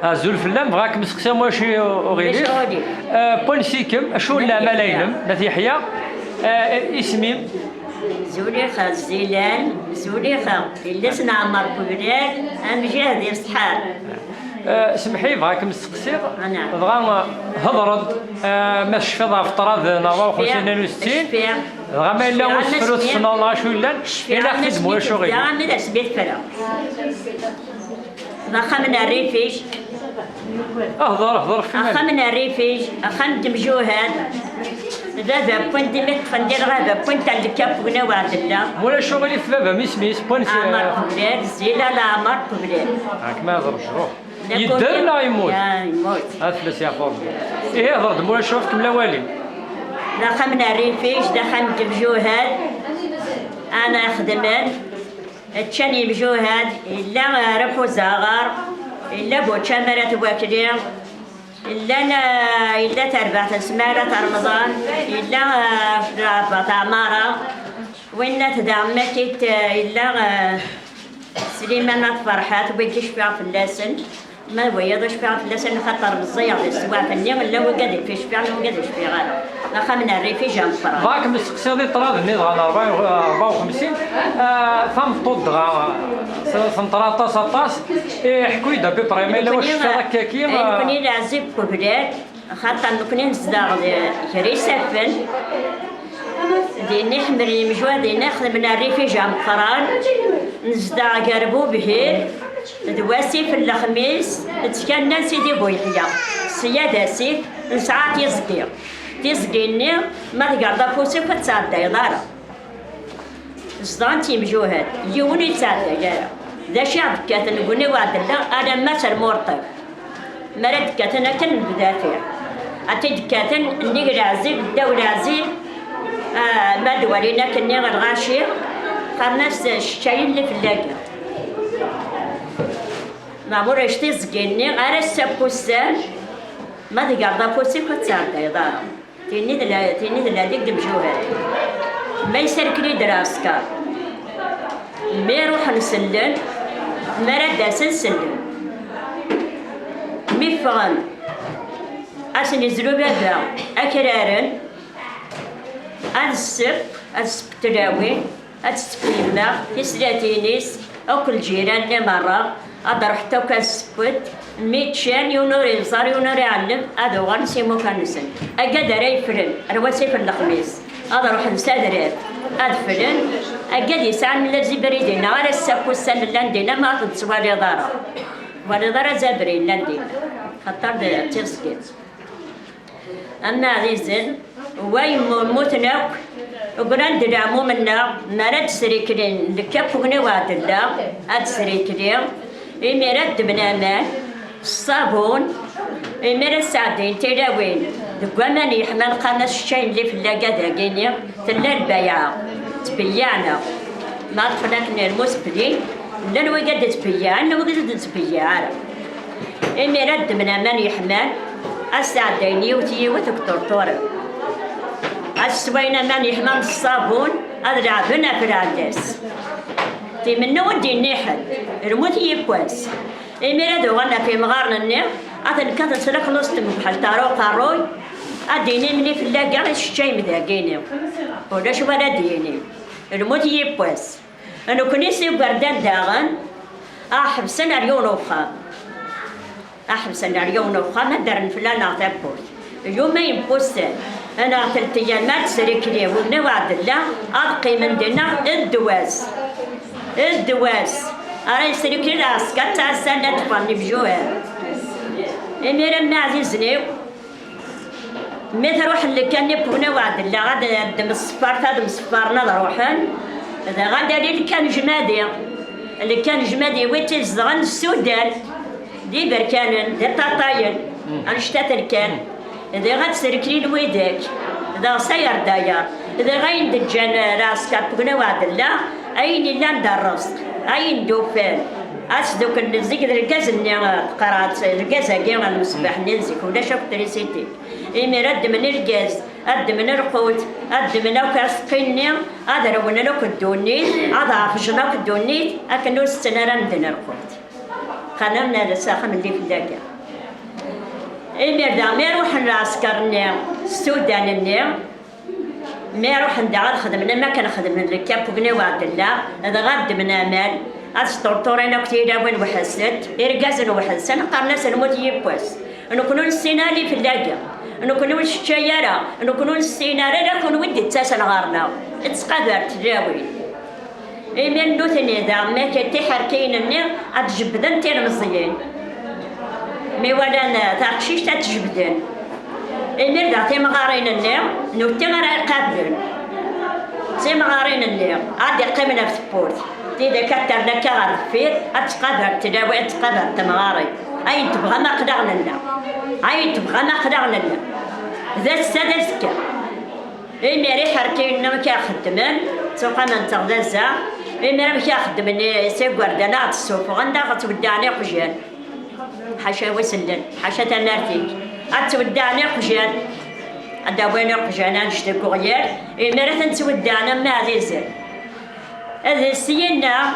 زول فلان بغاك مسقسي ماشي أغيلي بونسيكم أشو العمل أينم نتي يحيى اسمي زوليخة الزيلان زوليخة اللي سنعمر كبرير أمجاد يصحار سمحي بغاك مسقسي نعم بغا هضرد ما شفيضها في طراد نظام 62 بغا ما إلا وسفرو تسنى الله شو إلا إلا خدمو شو غير لا مدى سبيت فرا أخا من الريفيش اهضر في أخا من الريفيش أخا دمجوهات هذا بوين ديمت خندير هذا بوين تاع الكاب ونا واحد الله ولا شغلي في بابا ميس بوين عمر كبرير زيلا لا عمر كبرير هاك ما يضربش روح يدر لا يموت يموت افلس يا فوق ايه هضر مولا شوفكم لا والي دخل من الريفيش دخل دمجوهات أنا خدمان تشاني بجوهاد إلا ربحو زاغر إلا بوتشا مرات واكلين إلا تربعة سمارة رمضان إلا رابطة عمارة وإلا تدعمتي إلا سليمانات فرحات ويكيش فيها في اللسن ما ويضش فيها في اللسن خاطر الزيار السواع فني ولا هو قادر فيش فيها ولا قادر فيها غانا ناخا من الريفي جا مفرغ ضاك مسقسي دي طراد ني غانا 54 ثم طود غا سنطراطا سطاس حكوي دا بيبري ما الا واش في هكاكي كوني لازم كبرات خاطر كوني نزداغ جري سافن ديني حمري مجواد ناخذ من الريفي جا مفرغ نزداغ قربو بهير دواسي في الخميس تكان سيدي بويحيى السيادة سيف نسعى تيزقيني ما تقعد فوسي فتساعد يضارة صدان تيمجوهات يوني تساعد جارة ذا شعب كاتن قولي وعد الله أنا مثل مرطب مرد كاتن أكن بدافع أتيد كاتن نيجي عزيب الدولة عزيب ما دورينا كني غاشي خرناس الشاي اللي في اللاقة نعمر اشتي زقيني غير السبوسان ما تقعد فوسي فتساعد يضارة تيني دلاديك دمجوهات ما يسركلي دراسكا ما يروح نسلن ما رد نسلن مي فغن أسن يزلو بدا أكرارن السب تلاوي السبيمة تسلاتينيس أو كل جيران مرة أدر حتى كاسبت ميتشان يونور يبصر يونور يعلم هذا غنسيمو كنسن أقدر يفرن رواسي في الخميس هذا روح نسادرات أدفرن أقد يسعى من الذي بريدنا على السبو السن لاندينا ما تنسوا الإدارة والإدارة زابرين لاندينا خطر تسكت أما عزيزن ويموتنا وقران دعمو منا مرد سريكلين لكف غنوات الله أد سريكلين مرد بنامان الصابون مرد سعدين تلاوين دقوامان يحمل قناص الشاي اللي في اللاقة داقيني تلا البيعة تبيعنا ما طفلك نرموس بلي لا نوقد تبيعنا وقد تبيعنا مرد بنامان يحمل السعديني وتكتورتور السوينا من يحمل الصابون أضرع بنا في العدس في منه ودي النحل رموت يبواس إميرا دوغانا في مغارنا النير أثن كانت سلك نص بحال تارو قاروي أديني مني في اللاقة الشاي مذاقيني ولا شو بلا ديني رموت يبواس أنا كنيسي وقردان داغن أحب سيناريو نوخا أحب سيناريو نوخا ما درن فلان أعطيبوش اليوم ما ينبوستان أنا 3 أيام سريكلي ونوعد الله ألقي من دنا الدواس أنا سريكلي راسك تاع السنة تفني بجوها أميرا ما عزيزني مثل روح اللي كان يبغى نوعد الله غدا دم الصفار هذا مصفارنا روحن هذا غدا اللي كان جمادي ويتزغن السودان دي بركان دي طاطاين أنشتات كان إذا غاد سركلي الويدك إذا صير داير إذا غاين دجان راسك بغنا وعد الله أين اللي ندرس أين دوفان أصدق النزيك الرجاز اللي قرأت الرجاز هاكي المصباح ننزك ولا شوف تريسيتي إمي رد من الرجاز أد من القوت أد من أوكاس قيني هذا رونا لك الدونيت هذا عفشنا الدونيت أكنو السنة رمدنا القوت خلنا نساخن اللي في الدكة إمير دا ما يروح العسكر السودان ما يروح ندعى خدمنا ما كان خدمنا الركاب وبني وعد الله هذا غاد من أمال أسطورتورينا كتير وين وحسنت إرجازنا وحسن قرنا سلموت يبوس إنه كنون السيناري في اللاجئ إنه كنون الشيارة إنه كنون السيناري لا كون ودي تساسن غارنا تسقدر تجاوي إمين نوثني ذا ما كتي حركين النير أتجبدن تير مزيين مي ولا تاقشيش تتجبدن إمين ذا تي مغارين النير نوتي غير قابلن تي مغارين النير عادي قيمنا في البورت إذا كتر لك غير فيه أتقدر تداوي أتقدر تمغاري أي تبغى ما قدرنا لنا أي تبغى ما قدرنا لنا ذا السادة زكا إميري حركين ما كيخدمن سوق ما نتغدزا إميري ما كيخدمن سيقور دانا عاد السوق غندا غتودعني قجان حاشا وسلن حاشا تنارتيك غتودعني قجان أداويني قجان نشتكو غير إميري تنتودعنا ما عزيزن هذا السينا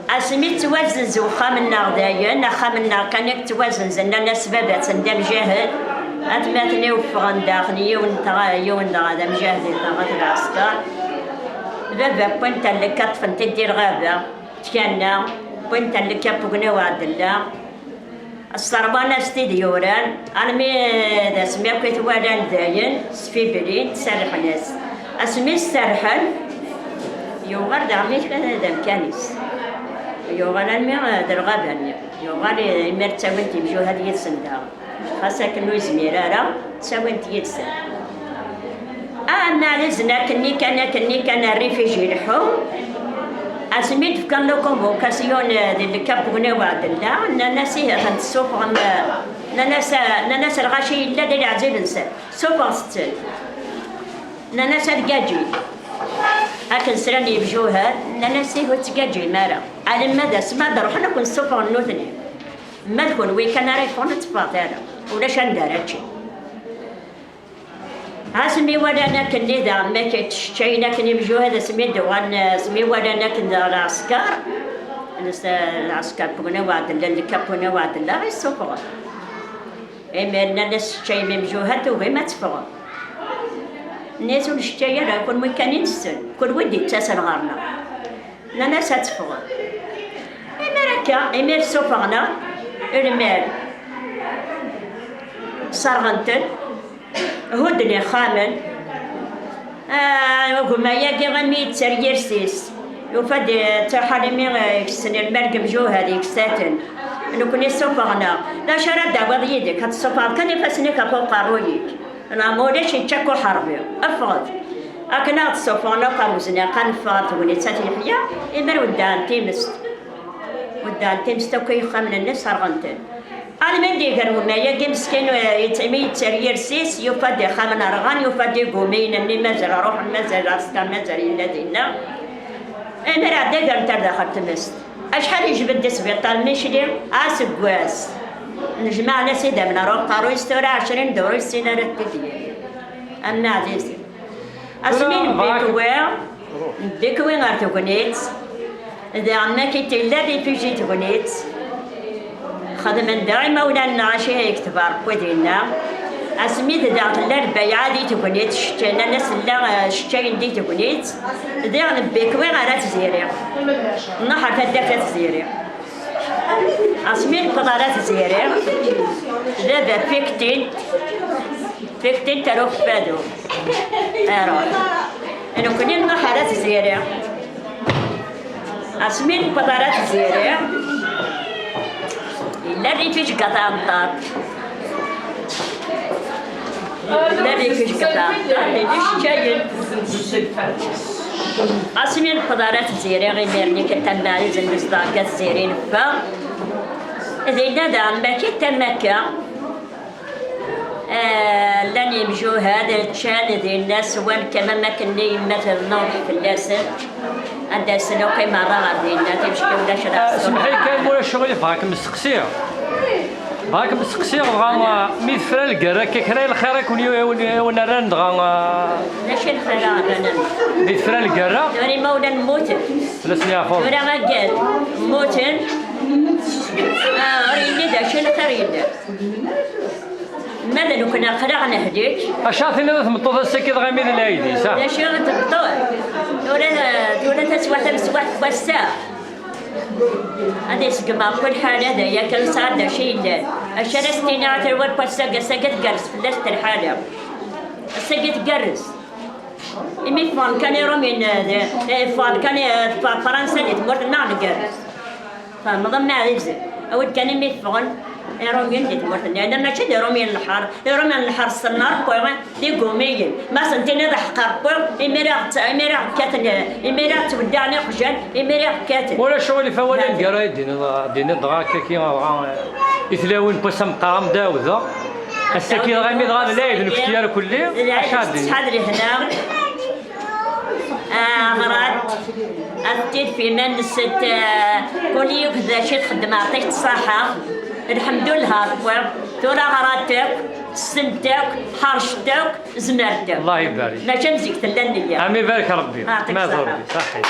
أسمي توازن زوخا منا غدايا خامنا كان توازن زنا سبابات ندم جاهد أتماتني وفغن داخلي يون هذا مجاهد غاد العسكر بابا بنت اللي كطفن تدير غابة تكنا بنت اللي كابوغنا وعد الله الصربانة ستيديوران أنا ذا سميها كيت ولان داين سفي بريد تسرح ناس أسمي السرحل يوغر دعميش كان هذا مكانيس يوغر المي درغابا يوغر المير تساوينتي بجو هذه السندا خاصة كنو زميرارا تساوينتي يتسن أنا لزنا كني كان الريفيجي الحوم أسميت كان لو كونفوكاسيون اللي كابوغنا وعد الله ناسي هاد السوق ناس الغاشي لا ديال عزيز نسال سوق ستل ناس الكاجي أكن سراني بجوهر ناسي هو تكاجي مارا على مدى سما نروح نكون سوق النوثني ما تكون ويكان ريفون تفاط هذا ولا شندار هادشي هاسمي ولا ناكن ذا ما كتشتي ناكن بجو هذا سمي دوان سمي ولا ناكن العسكر العسكر بغنا وعد الله اللي كابونا وعد الله غير السوق إما الناس شي من بجو هذا وغير ما تفغ الناس ونشتي راه كون مكانين السن كل ودي تسال غارنا ناس تفغ إما راكا إما سوفغنا المال صرغنتن هدني خامن وقما ياقي غمي تسرير سيس يوفد تحرمي يكسن المرقم جو هذيك ساتن انو كوني سوفغنا لا شرد دعوة يدك هاد السوفغ كان يفسنك فوق رويك انا موليش يتشكو حربي افغض اكنا هاد السوفغنا قروزنا قنفات وني تاتيحيا إما ودان تيمست وكي خامن الناس هرغنتن أنا من ديكر وما يجي مسكين يتعمي ترير سيس يفدي خامن أرغان يفدي قومين إني مازال أروح مازال أسكر مازال إلا دينا أنا راه ديكر تردخل تمست أشحال يجبد سبيطار مشري أسقواس نجمع ناس يدمنا روح قارو يستورى 20 دور السنة رتدي أما عزيزي أسمين بيكوين غير تغنيت إذا عنا كي لا ريفيجي تغنيت خدمن دائما ولا نعشي هيك تبارك ودينا اسميت داك الاربعاء عادي تكونيت شتينا الناس لا شتين دي تكونيت دير نبيك وين غير تزيري نحر تدك تزيري اسميت قدرات تزيري دابا فيكتين تروح فادو اروح انا كنت نحر تزيري اسميت قدرات تزيري لا ريفيش قطع امطار لا ريفيش قطع امطار ليش جايين اسمي الخضارات الزيري غير ميرني كتنبالي زين مصداقات الزيرين فا زينا دا ماكي تمكا لاني بجو هذا الشان ذي الناس وان كمان ما كني مثل نوح في اللاسن عندها سنة وكي مرة غادي تمشي ولا شرا سمحي كاين مولا الشغل بغاك مستقسيه بغاك مستقسيه بغا ميت فرا الكرا كيكرا الخير يكون ونران دغا ماشي الخير انا ميت فرا الكرا دوري مولا نموتن لا سنيا فوق دوري غا قال موتن ريني داك الخير يدار ماذا لو كنا خلقنا هديك اشاثني ذا مطوط السكيت غامي الايدي صح لا شو تبطل ولا تسوى بساء هذا يسقما كل حال هذا يا كل صار شيء لا الشرستينات الورق سقت قرص فلست الحالة سقت قرص إمي فان كان يرومين فان كان فرنسا يتمر نعم قرص فمضم معيزة أول كان إمي فان يرومين يتمر لأن ما شد يرومين الحر الصنار كوي دي قوميين ما سنتين هذا حقار كوي إميرا كاتن إميرا تودعني خجل إميرا كاتن ولا شو اللي فولا القراي دينا دغا كي يتلاون بسم قام داوذا السكين غامي دغا لايف نكتيار كلي اشاد حاضر هنا غرات أتيت في من الست كل يوم ذا شيء خدمة عطيك الصحة الحمد لله تورا غراتك سنتك حرشتك زمرتك الله يبارك ما شمسك تلني امي بارك ربي ما ضربي صحيح